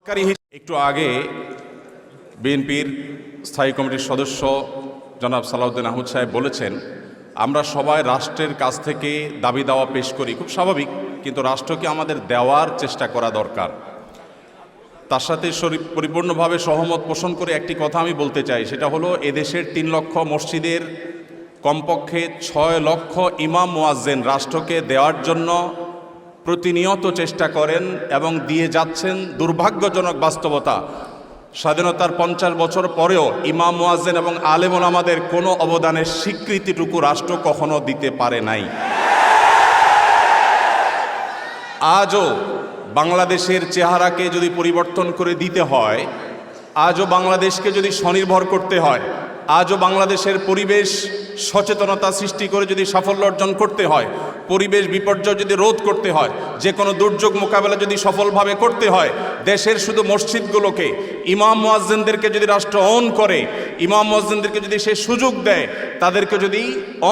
একটু আগে বিএনপির স্থায়ী কমিটির সদস্য জনাব সালাউদ্দিন আহমদ সাহেব বলেছেন, আমরা সবাই রাষ্ট্রের কাছ থেকে দাবি দাওয়া পেশ করি, খুব স্বাভাবিক, কিন্তু রাষ্ট্রকে আমাদের দেওয়ার চেষ্টা করা দরকার। তার সাথে পরিপূর্ণভাবে সহমত পোষণ করে একটি কথা আমি বলতে চাই, সেটা হলো এদেশের 3 লক্ষ মসজিদের কমপক্ষে 6 লক্ষ ইমাম মুয়াজ্জিন রাষ্ট্রকে দেওয়ার জন্য প্রতিনিয়ত চেষ্টা করেন এবং দিয়ে যাচ্ছেন। দুর্ভাগ্যজনক বাস্তবতা, স্বাধীনতার 50 বছর পরেও ইমাম মুয়াজ্জিন এবং আলেম ওলামাদের কোনো অবদানের স্বীকৃতিটুকু রাষ্ট্র কখনো দিতে পারে নাই। আজও বাংলাদেশের চেহারাকে যদি পরিবর্তন করে দিতে হয়, আজও বাংলাদেশকে যদি স্বনির্ভর করতে হয়, আজও বাংলাদেশের পরিবেশ সচেতনতা সৃষ্টি করে যদি সাফল্য অর্জন করতে হয়, পরিবেশ বিপর্যয় যদি রোধ করতে হয়, যে কোনো দুর্যোগ মোকাবেলা যদি সফলভাবে করতে হয়, দেশের শুধু মসজিদগুলোকে ইমাম মুয়াজ্জিনদেরকে যদি রাষ্ট্র অন করে, ইমাম মুয়াজ্জিনদেরকে যদি সে সুযোগ দেয়, তাদেরকে যদি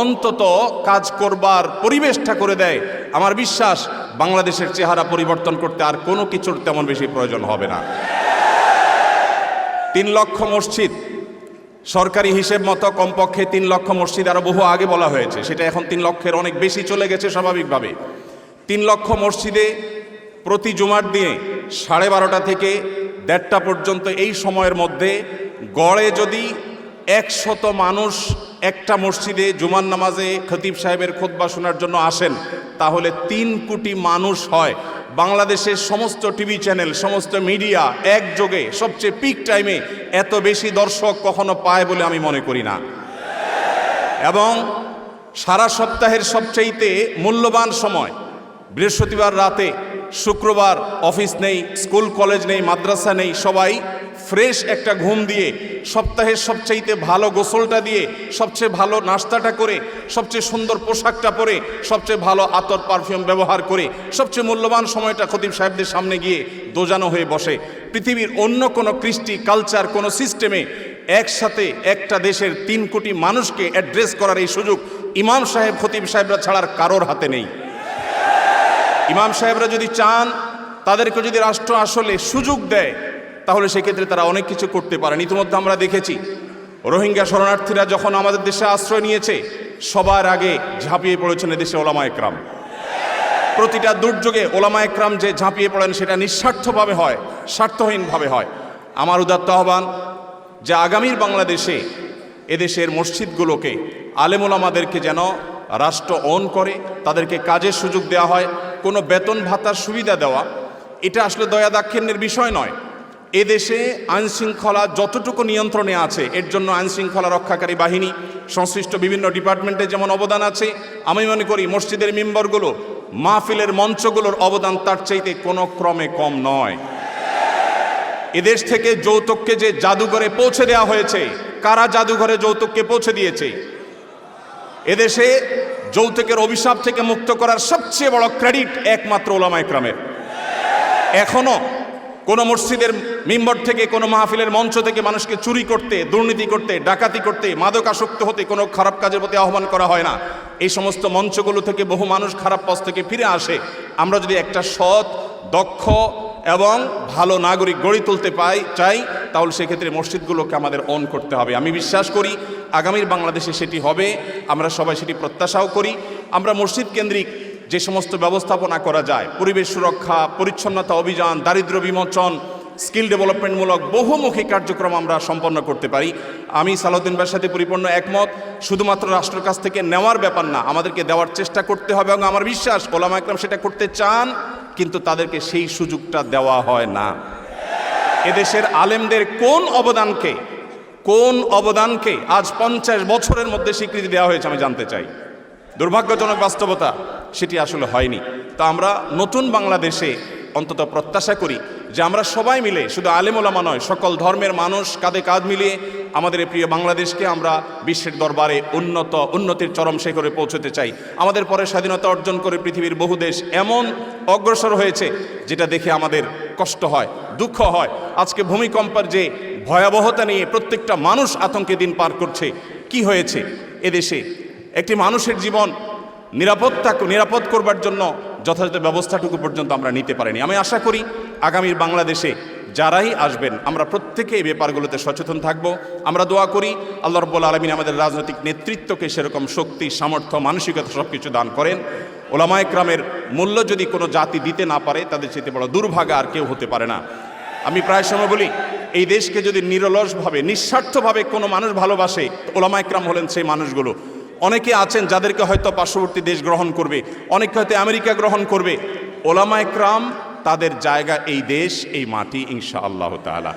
অন্তত কাজ করবার পরিবেশটা করে দেয়, আমার বিশ্বাস বাংলাদেশের চেহারা পরিবর্তন করতে আর কোনো কিছুর তেমন বেশি প্রয়োজন হবে না। 3 লক্ষ মসজিদ সরকারি হিসেব মতো কমপক্ষে 3 লক্ষ মসজিদ আরও বহু আগে বলা হয়েছে, সেটা এখন 3 লক্ষের অনেক বেশি চলে গেছে স্বাভাবিকভাবে। 3 লক্ষ মসজিদে প্রতি জুমার দিনে 12:30 থেকে 1:30 পর্যন্ত এই সময়ের মধ্যে গড়ে যদি 100 মানুষ একটা মসজিদে জুমার নামাজে খতিব সাহেবের খুতবা শোনার জন্য আসেন, তাহলে 3 কোটি মানুষ হয়। বাংলাদেশের সমস্ত টিভি চ্যানেল, সমস্ত মিডিয়া একযোগে সবচেয়ে পিক টাইমে এত বেশি দর্শক কখনো পায় বলে আমি মনে করি না। এবং সারা সপ্তাহের সবচাইতে মূল্যবান সময় বৃহস্পতিবার রাতে, শুক্রবার অফিস নেই, স্কুল কলেজ নেই, মাদ্রাসা নেই, সবাই ফ্রেশ একটা ঘুম দিয়ে, সপ্তাহের সবচাইতে ভালো গোসলটা দিয়ে, সবচেয়ে ভালো নাস্তাটা করে, সবচেয়ে সুন্দর পোশাকটা পরে, সবচেয়ে ভালো আতর পারফিউম ব্যবহার করে, সবচেয়ে মূল্যবান সময়টা খতিব সাহেবদের সামনে গিয়ে দোজানো হয়ে বসে। পৃথিবীর অন্য কোনো কৃষ্টি, কালচার, কোনো সিস্টেমে একসাথে একটা দেশের 3 কোটি মানুষকে অ্যাড্রেস করার এই সুযোগ ইমাম সাহেব, খতিব সাহেবরা ছাড়ার কারোর হাতে নেই। ইমাম সাহেবরা যদি চান, তাদেরকে যদি রাষ্ট্র আসলে সুযোগ দেয়, তাহলে সেক্ষেত্রে তারা অনেক কিছু করতে পারেন। ইতিমধ্যে আমরা দেখেছি রোহিঙ্গা শরণার্থীরা যখন আমাদের দেশে আশ্রয় নিয়েছে, সবার আগে ঝাঁপিয়ে পড়েছেন এদেশে ওলামা একরাম। প্রতিটা দুর্যোগে ওলামা একরাম যে ঝাঁপিয়ে পড়েন, সেটা নিঃস্বার্থভাবে হয়, স্বার্থহীনভাবে হয়। আমার উদাত্ত আহ্বান যে আগামীর বাংলাদেশে এদেশের মসজিদগুলোকে, আলেম ওলামাদেরকে যেন রাষ্ট্র অন করে, তাদেরকে কাজের সুযোগ দেওয়া হয়। কোনো বেতন ভাতার সুবিধা দেওয়া, এটা আসলে দয়া দাক্ষিণ্যের বিষয় নয়। এদেশে আইনশৃঙ্খলা যতটুকু নিয়ন্ত্রণে আছে, এর জন্য আইনশৃঙ্খলা রক্ষাকারী বাহিনী, সংশ্লিষ্ট বিভিন্ন ডিপার্টমেন্টের যেমন অবদান আছে, আমি মনে করি মসজিদের মিম্বরগুলো, মাহফিলের মঞ্চগুলোর অবদান তার চাইতে কোনো ক্রমে কম নয়। এদেশ থেকে যৌতুককে যে জাদুঘরে পৌঁছে দেওয়া হয়েছে, কারা জাদুঘরে যৌতুককে পৌঁছে দিয়েছে? এদেশে যৌতুকের অভিশাপ থেকে মুক্ত করার সবচেয়ে বড় ক্রেডিট একমাত্র ওলামা একরামের। এখনো কোনো মসজিদের মিম্বর থেকে, কোনো মাহফিলের মঞ্চ থেকে মানুষকে চুরি করতে, দুর্নীতি করতে, ডাকাতি করতে, মাদকাসক্ত হতে, কোনো খারাপ কাজের প্রতি আহ্বান করা হয় না। এই সমস্ত মঞ্চগুলো থেকে বহু মানুষ খারাপ পথ থেকে ফিরে আসে। আমরা যদি একটা সৎ, দক্ষ এবং ভালো নাগরিক গড়ে তুলতে চাই, তাহলে সেক্ষেত্রে মসজিদগুলোকে আমাদের অন করতে হবে। আমি বিশ্বাস করি আগামীর বাংলাদেশে সেটি হবে, আমরা সবাই সেটি প্রত্যাশাও করি। আমরা মসজিদ কেন্দ্রিক যে সমস্ত ব্যবস্থাপনা করা যায়, পরিবেশ সুরক্ষা, পরিচ্ছন্নতা অভিযান, দারিদ্র্য বিমোচন, স্কিল ডেভেলপমেন্টমূলক বহুমুখী কার্যক্রম আমরা সম্পন্ন করতে পারি। আমি সালাউদ্দিন ভাইয়ের সাথে পরিপূর্ণ একমত। শুধুমাত্র রাষ্ট্রের কাছ থেকে নেওয়ার ব্যাপার না, আমাদেরকে দেওয়ার চেষ্টা করতে হবে। এবং আমার বিশ্বাস ওলামা একরাম সেটা করতে চান, কিন্তু তাদেরকে সেই সুযোগটা দেওয়া হয় না। এদেশের আলেমদের কোন অবদানকে আজ 50 বছরের মধ্যে স্বীকৃতি দেওয়া হয়েছে আমি জানতে চাই। দুর্ভাগ্যজনক বাস্তবতা, সেটি আসলে হয়নি। তা আমরা নতুন বাংলাদেশে অন্তত প্রত্যাশা করি যে আমরা সবাই মিলে, শুধু আলেম ওলামা নয়, সকল ধর্মের মানুষ কাঁধে কাঁধ মিলিয়ে আমাদের এই প্রিয় বাংলাদেশকে আমরা বিশ্বের দরবারে উন্নতির চরম শিখরে পৌঁছতে চাই। আমাদের পরে স্বাধীনতা অর্জন করে পৃথিবীর বহু দেশ এমন অগ্রসর হয়েছে, যেটা দেখে আমাদের কষ্ট হয়, দুঃখ হয়। আজকে ভূমিকম্পের যে ভয়াবহতা নিয়ে প্রত্যেকটা মানুষ আতঙ্কে দিন পার করছে, কি হয়েছে এদেশে? একটি মানুষের জীবন নিরাপদ করবার জন্য যথাযথ ব্যবস্থাটুকু পর্যন্ত আমরা নিতে পারিনি। আমি আশা করি আগামীর বাংলাদেশে যারাই আসবেন আমরা প্রত্যেকে এই ব্যাপারগুলোতে সচেতন থাকব। আমরা দোয়া করি আল্লাহ রাব্বুল আলামিন আমাদের রাজনৈতিক নেতৃত্বকে সেরকম শক্তি, সামর্থ্য, মানসিকতা সব কিছু দান করেন। ওলামায়ে কেরামের মূল্য যদি কোনো জাতি দিতে না পারে, তাদের চেয়ে বড় দুর্ভাগা আর কেউ হতে পারে না। আমি প্রায় সময় বলি, এই দেশকে যদি নিরলসভাবে, নিঃস্বার্থভাবে কোনো মানুষ ভালোবাসে, ওলামায়ে কেরাম হলেন সেই মানুষগুলো। অনেকে আছেন যাদেরকে হয়তো পার্শ্ববর্তী দেশ গ্রহণ করবে, অনেকে হয়তো আমেরিকা গ্রহণ করবে। ওলামায়ে কেরাম তাদের জায়গা এই দেশ, এই মাটি, ইনশাআল্লাহ তাআলা।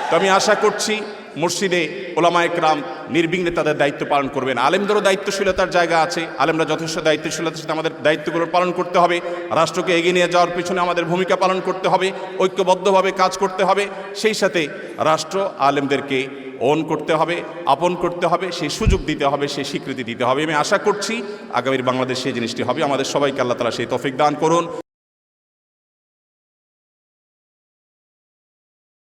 তো আমি আশা করছি মসজিদে ওলামায়ে কেরাম নির্বিঘ্নে তাদের দায়িত্ব পালন করবেন। আলেমদেরও দায়িত্বশীলতার জায়গা আছে, আলেমরা যথেষ্ট দায়িত্বশীলতার সাথে আমাদের দায়িত্বগুলো পালন করতে হবে। রাষ্ট্রকে এগিয়ে নিয়ে যাওয়ার পিছনে আমাদের ভূমিকা পালন করতে হবে, ঐক্যবদ্ধভাবে কাজ করতে হবে। সেই সাথে রাষ্ট্র আলেমদেরকে ওন করতে হবে, আপন করতে হবে, সেই সুযোগ দিতে হবে, সেই স্বীকৃতি দিতে হবে। আমি আশা করছি আগামীর বাংলাদেশ সেই জিনিসটি হবে। আমাদের সবাইকে আল্লাহ তাআলা সেই তৌফিক দান করুন।